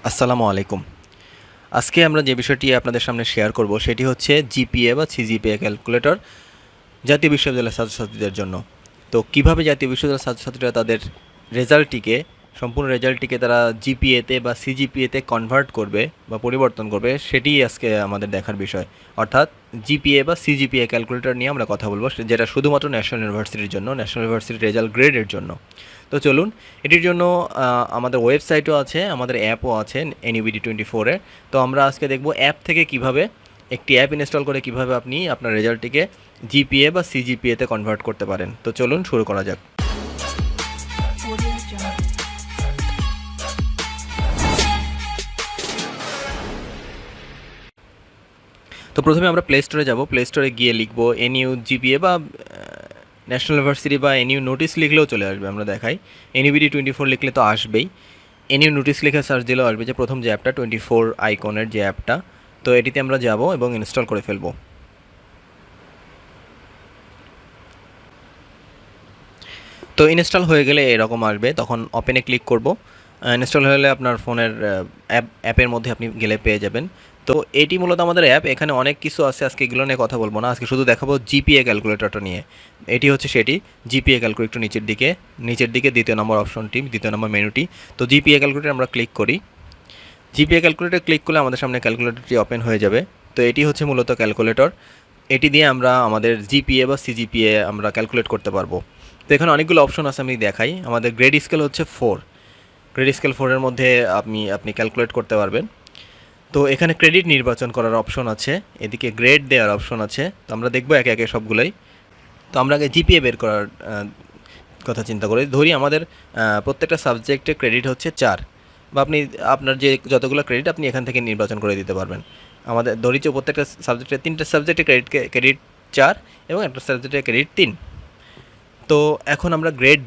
আসসালামু আলাইকুম। আজকে আমরা যে বিষয়টি আপনাদের সামনে শেয়ার করব সেটি হচ্ছে জিপিএ বা সিজিপিএ ক্যালকুলেটর জাতীয় বিশ্ববিদ্যালয়ের ছাত্রছাত্রীদের জন্য। তো কিভাবে জাতীয় বিশ্ববিদ্যালয়ের ছাত্রছাত্রীরা তাদের রেজাল্টটিকে সম্পূর্ণ রেজাল্টটিকে তারা জিপিএতে বা সিজিপিএতে কনভার্ট করবে বা পরিবর্তন করবে সেটিই আজকে আমাদের দেখার বিষয়। অর্থাৎ জিপিএ বা সিজিপিএ ক্যালকুলেটর নিয়ে আমরা কথা বলবো, যেটা শুধুমাত্র ন্যাশনাল ইউনিভার্সিটির জন্য, ন্যাশনাল ইউনিভার্সিটির রেজাল্ট গ্রেডের জন্য। তো চলুন, এটির জন্য আমাদের ওয়েবসাইটও আছে, আমাদের অ্যাপও আছে NUBD 24-এ। তো আমরা আজকে দেখব অ্যাপ থেকে কিভাবে একটি অ্যাপ ইনস্টল করে কিভাবে আপনি আপনার রেজাল্টটিকে জিপিএ বা সিজিপিএতে কনভার্ট করতে পারেন। তো চলুন শুরু করা যাক। তো প্রথমে আমরা প্লে স্টোরে যাব। প্লে স্টোরে গিয়ে লিখব NU GPA বা ন্যাশনাল ইউনিভার্সিটি বা NU নোটিস লিখলেও চলে আসবে। আমরা দেখাই NUBD 24 লিখলে তো আসবেই। NU নোটিস লিখে সার্চ দিলেও আসবে যে প্রথম যে অ্যাপটা 24 আইকনের যে অ্যাপটা, তো এটিতে আমরা যাব এবং ইনস্টল করে ফেলব। তো ইনস্টল হয়ে গেলে এরকম আসবে, তখন ওপেনে ক্লিক করব। ইনস্টল হলে আপনার ফোনের অ্যাপের মধ্যে আপনি গেলে পেয়ে যাবেন। তো এটি মূলত আমাদের অ্যাপ। এখানে অনেক কিছু আছে, আজকে এগুলো নিয়ে কথা বলবো না, আজকে শুধু দেখাবো জিপিএ ক্যালকুলেটরটা নিয়ে। এটি হচ্ছে সেটি জিপিএ ক্যালকুলেটর, নিচের দিকে দ্বিতীয় নম্বর অপশনটি, দ্বিতীয় নম্বর মেনুটি। তো জিপিএ ক্যালকুলেটর আমরা ক্লিক করি। জিপিএ ক্যালকুলেটর ক্লিক করলে আমাদের সামনে ক্যালকুলেটরটি ওপেন হয়ে যাবে। তো এটি হচ্ছে মূলত ক্যালকুলেটর। এটি দিয়ে আমরা আমাদের জিপিএ বা সিজিপিএ আমরা ক্যালকুলেট করতে পারবো। তো এখানে অনেকগুলো অপশন আছে, আমি দেখাই। আমাদের গ্রেড স্কেল হচ্ছে 4। গ্রেড স্কেল 4-এর মধ্যে আপনি ক্যালকুলেট করতে পারবেন। তো এখানে ক্রেডিট নির্বাচন করার অপশন আছে, এদিকে গ্রেড দেওয়ার অপশন আছে। তো আমরা দেখবো একে একে সবগুলোই। তো আমরা আগে জিপিএ বের করার কথা চিন্তা করি। ধরি আমাদের প্রত্যেকটা সাবজেক্টে ক্রেডিট হচ্ছে 4, বা আপনার যে যতগুলো ক্রেডিট আপনি এখান থেকে নির্বাচন করে দিতে পারবেন। আমাদের ধরি যে প্রত্যেকটা সাবজেক্টে 3টা সাবজেক্টে ক্রেডিট 4 এবং একটা সাবজেক্টে ক্রেডিট 3। তো এখন আমরা গ্রেড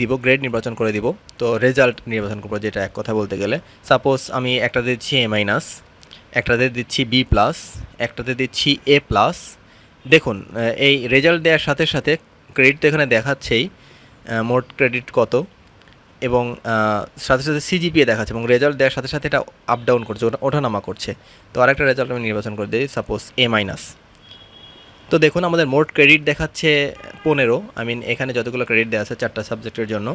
নির্বাচন করে দিব। তো রেজাল্ট নির্বাচন করবো, যেটা এক কথা বলতে গেলে। সাপোজ আমি একটাতে দিচ্ছি A-, একটাতে দিচ্ছি B+, একটাতে দিচ্ছি A+। দেখুন, এই রেজাল্ট দেওয়ার সাথে সাথে ক্রেডিট তো এখানে দেখাচ্ছেই, মোট ক্রেডিট কত, এবং সাথে সাথে সিজিপিএ দেখাচ্ছে, এবং রেজাল্ট দেওয়ার সাথে সাথে এটা আপ ডাউন করছে, ওঠানামা করছে। তো আরেকটা রেজাল্ট আমি নির্বাচন করে দিই, সাপোজ A-। তো দেখুন আমাদের মোট ক্রেডিট দেখাচ্ছে 15। এখানে যতগুলো ক্রেডিট দেওয়া আছে 4টা সাবজেক্টের জন্য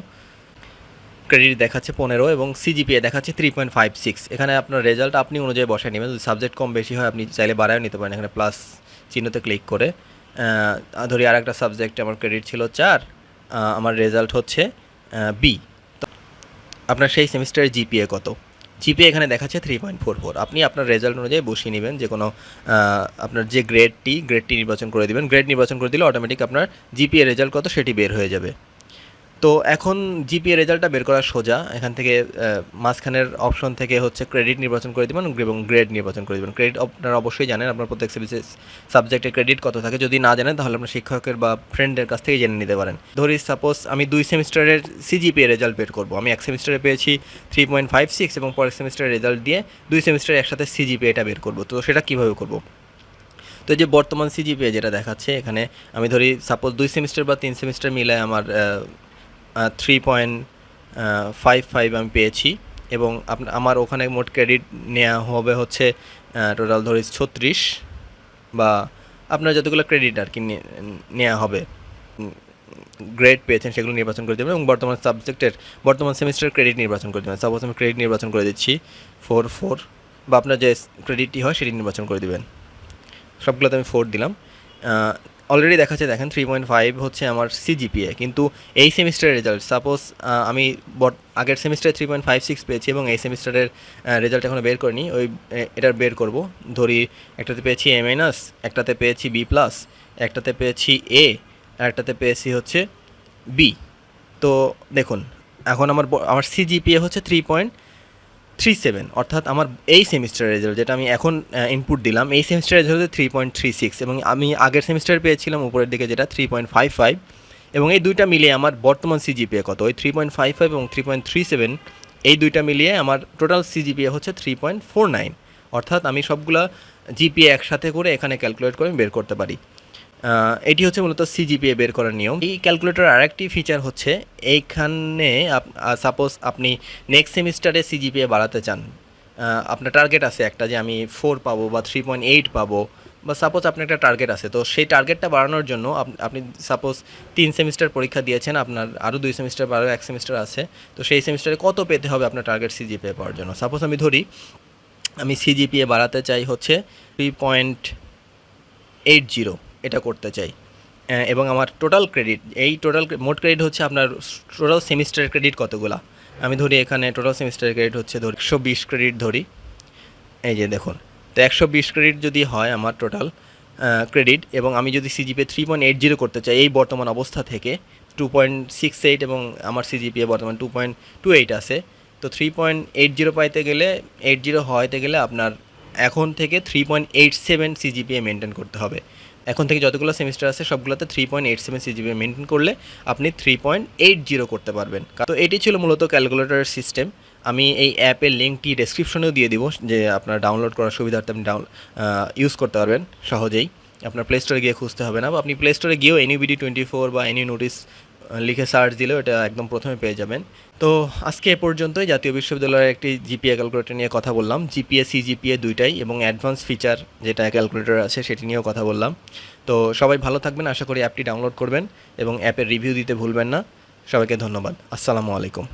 ক্রেডিট দেখাচ্ছে 15, এবং সিজিপিএ দেখাচ্ছে 3.56। এখানে আপনার রেজাল্ট আপনি অনুযায়ী বসায় নেবেন। যদি সাবজেক্ট কম বেশি হয় আপনি চাইলে বাড়ায়ও নিতে পারেন, এখানে প্লাস চিহ্নতে ক্লিক করে। ধরি আর একটা সাবজেক্টে আমার ক্রেডিট ছিল 4, আমার রেজাল্ট হচ্ছে বি। তো আপনার সেই সেমিস্টারের জিপিএ কত? জিপিএ এখানে দেখাচ্ছে 3.44। আপনি আপনার রেজাল্ট অনুযায়ী বসিয়ে নেবেন, যে কোনো আপনার যে গ্রেডটি নির্বাচন করে দেবেন। গ্রেড নির্বাচন করে দিলে অটোমেটিক আপনার জিপিএ রেজাল্ট কত সেটি বের হয়ে যাবে। তো এখন জিপিএ রেজাল্টটা বের করা সোজা। এখান থেকে মাঝখানের অপশন থেকে হচ্ছে ক্রেডিট নির্বাচন করে দেবেন এবং গ্রেড নির্বাচন করে দেবেন। ক্রেডিট আপনারা অবশ্যই জানেন, আপনার প্রত্যেক সাবজেক্টে ক্রেডিট কত থাকে। যদি না জানেন তাহলে আপনার শিক্ষকের বা ফ্রেন্ডের কাছ থেকে জেনে নিতে পারেন। ধরি সাপোজ আমি 2 সেমিস্টারের সিজিপিএ রেজাল্ট বের করবো। আমি এক সেমিস্টারে পেয়েছি 3.56, এবং পরের সেমিস্টারের রেজাল্ট দিয়ে 2 সেমিস্টারে একসাথে সিজিপিএটা বের করবো। তো সেটা কীভাবে করবো? তো যে বর্তমান সিজিপিএ যেটা দেখাচ্ছে এখানে, আমি ধরি সাপোজ 2 সেমিস্টার বা 3 সেমিস্টার মিলে আমার 3.55 আমি পেয়েছি, এবং আমার ওখানে মোট ক্রেডিট নেওয়া হবে হচ্ছে টোটাল ধরি 36, বা আপনার যতগুলো ক্রেডিট আর কি নেওয়া হবে, গ্রেড পেয়েছেন সেগুলো নির্বাচন করে দেবেন, এবং বর্তমান সেমিস্টারের ক্রেডিট নির্বাচন করে দেবেন। সাপোজ আমি ক্রেডিট নির্বাচন করে দিচ্ছি 4, বা আপনার যে ক্রেডিটটি হয় সেটি নির্বাচন করে দেবেন। সবগুলোতে আমি 4 দিলাম। অলরেডি দেখাচ্ছে, দেখেন 3.5 হচ্ছে আমার সিজিপিএ, কিন্তু এই সেমিস্টারের রেজাল্ট সাপোজ আমি আগের সেমিস্টারে 3.56 পেয়েছি, এবং এই সেমিস্টারের রেজাল্ট এখনও বের করিনি। এটার বের করব। ধরি একটাতে পেয়েছি A-, একটাতে পেয়েছি B+, একটাতে পেয়েছি A, আর একটাতে পেয়েছি হচ্ছে B। তো দেখুন এখন আমার সিজিপিএ হচ্ছে 3.37, অর্থাৎ আমার এই সেমিস্টারের রেজাল্ট যেটা আমি এখন ইনপুট দিলাম, এই সেমিস্টারের রেজাল্ট হচ্ছে 3.36, এবং আমি আগের সেমিস্টারে পেয়েছিলাম উপরের দিকে যেটা 3.55, এবং এই দুইটা মিলিয়ে আমার বর্তমান সিজিপিএ কত? ওই 3.55 এবং 3.37, এই দুইটা মিলিয়ে আমার টোটাল সিজিপিএ হচ্ছে 3.49। অর্থাৎ আমি সবগুলা জিপিএ একসাথে করে এখানে ক্যালকুলেট করে বের করতে পারি। এটি হচ্ছে মূলত সিজিপিএ বের করার নিয়ম। এই ক্যালকুলেটর আরেকটি ফিচার হচ্ছে, এইখানে সাপোজ আপনি নেক্সট সেমিস্টারে সিজিপিএ বাড়াতে চান, আপনার টার্গেট আছে একটা যে আমি 4 পাবো বা 3.8 পাবো, বা সাপোজ আপনার একটা টার্গেট আছে, তো সেই টার্গেটটা বাড়ানোর জন্য আপনি সাপোজ 3 সেমিস্টার পরীক্ষা দিয়েছেন, আপনার আরও 2 সেমিস্টার বা আরও 1 সেমিস্টার আছে, তো সেই সেমিস্টারে কত পেতে হবে আপনার টার্গেট সিজিপিএ পাওয়ার জন্য। সাপোজ আমি ধরি আমি সিজিপিএ বাড়াতে চাই হচ্ছে 3.80, এটা করতে চাই, এবং আমার টোটাল ক্রেডিট, এই টোটাল মোট ক্রেডিট হচ্ছে আপনার টোটাল সেমিস্টারের ক্রেডিট কতগুলা। আমি ধরি এখানে টোটাল সেমিস্টারের ক্রেডিট হচ্ছে ধরি 120 ক্রেডিট ধরি, এই যে দেখুন। তো 120 ক্রেডিট যদি হয় আমার টোটাল ক্রেডিট, এবং আমি যদি সিজিপিএ 3.80 করতে চাই এই বর্তমান অবস্থা থেকে 2.68, এবং আমার সিজিপিএ বর্তমান 2.28 আছে, তো 3.80 পাইতে গেলে 80 হইতে গেলে আপনার এখন থেকে 3.87 সিজিপিএ মেনটেন করতে হবে। এখন থেকে যতগুলো সেমিস্টার আছে সবগুলোতে 3.87 সিজিপিএ মেনটেন করলে আপনি 3.80 করতে পারবেন। তো এটি ছিল মূলত ক্যালকুলেটরের সিস্টেম। আমি এই অ্যাপের লিঙ্কটি ডেসক্রিপশনেও দিয়ে দিব, যে আপনার ডাউনলোড করার সুবিধার্থে আপনি ইউজ করতে পারবেন সহজেই। আপনার প্লে স্টোরে গিয়ে খুঁজতে হবে না, বা আপনি প্লে স্টোরে গিয়েও NUBD 24 বা NU নোটিস লিখে সার্চ দিলেও এটা একদম প্রথমে পেয়ে যাবেন। তো আজকে এ পর্যন্তই। জাতীয় বিশ্ববিদ্যালয়ের একটি জিপিএ ক্যালকুলেটর নিয়ে কথা বললাম, জিপিএ সিজিপিএ দুইটাই, এবং অ্যাডভান্স ফিচার যেটা ক্যালকুলেটর আছে সেটি নিয়েও কথা বললাম। তো সবাই ভালো থাকবেন, আশা করি অ্যাপটি ডাউনলোড করবেন এবং অ্যাপের রিভিউ দিতে ভুলবেন না। সবাইকে ধন্যবাদ। আসসালামু আলাইকুম।